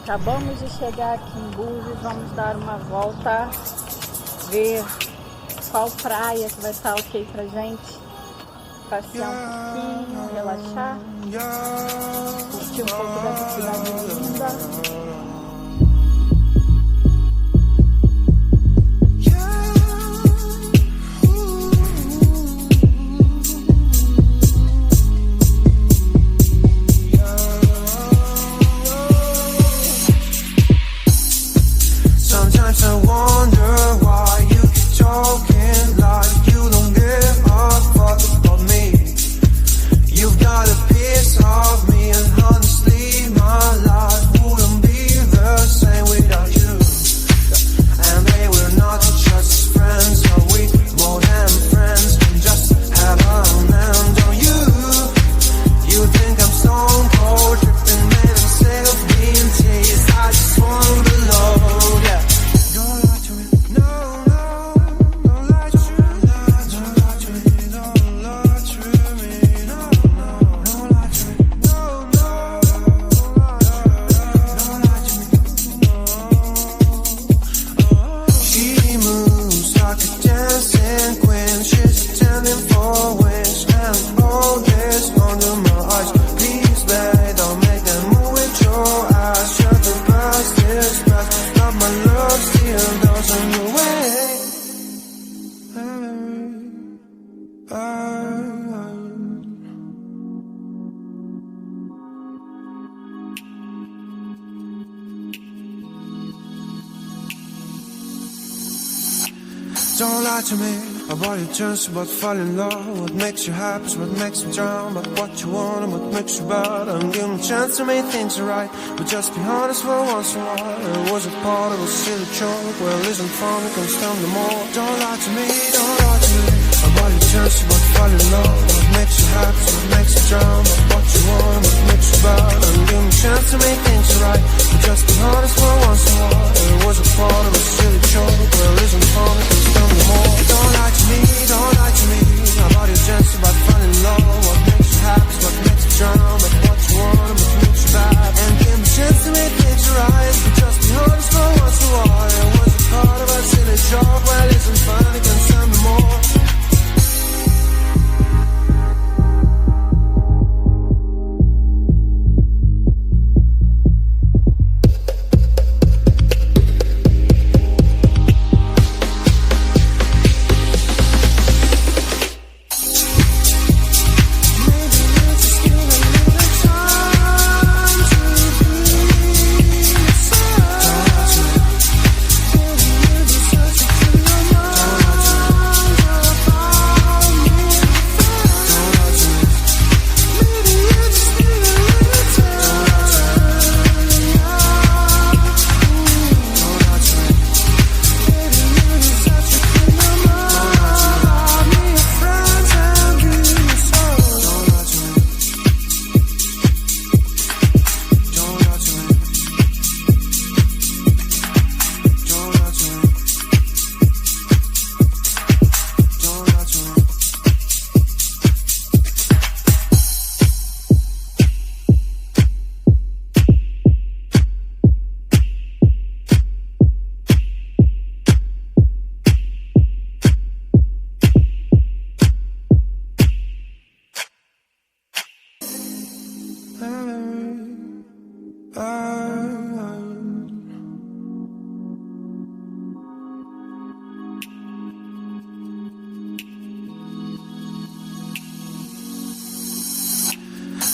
Acabamos de chegar aqui em Búzios, vamos dar uma volta, ver qual praia que vai estar ok pra gente, passear um pouquinho, relaxar, curtir um pouco dessa cidade linda. Sometimes I wonder why you keep talking like you don't give a fuck about me. You've got a piece of me, and honestly my life wouldn't be the same without you. And babe, we're not just friends, are we more than friends? We just have a man, don't you? You think I'm stone cold, tripping, man, I'm sick of being teased. I just want to load, yeah. Don't lie to me about your chance about falling in love. What makes you happy is what makes you drown. But what you want and what makes you bad. I'm giving a chance to make things right, but just be honest for once in a while. It was a part of a silly joke. Well, isn't fun, it comes down to more. Don't lie to me about your chance about falling in love. What makes you happy is what makes you drown. But what you want and what makes you bad. I'm giving a chance to make things right, but just be honest for once in a while. It was a part of a silly joke. Well, isn't fun, it comes down to more. Don't lie to me about your chance about falling in love. What makes you happy is what makes you drown. But what you want and what makes you bad. And give me a chance to make things right, but just be honest for once in a while. It was a part of a silly joke. Well, isn't fun, it can tell me more.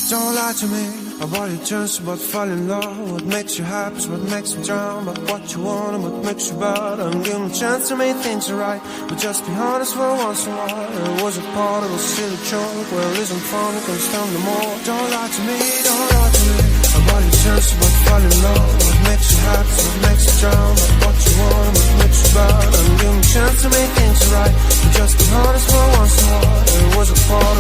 Don't lie to me about your chance about falling in love. What makes you happy is what makes you drown. But what you want and what makes you bad. I'm giving a chance to make things right, but just be honest for once in a while. It was a part of a silly joke. Well, isn't fun, it comes down to more. Don't lie to me about your chance about falling in love. What makes you happy is what makes you drown. But what you want and what makes you bad. I'm giving a chance to make things right, but just be honest for once in a while. It was a part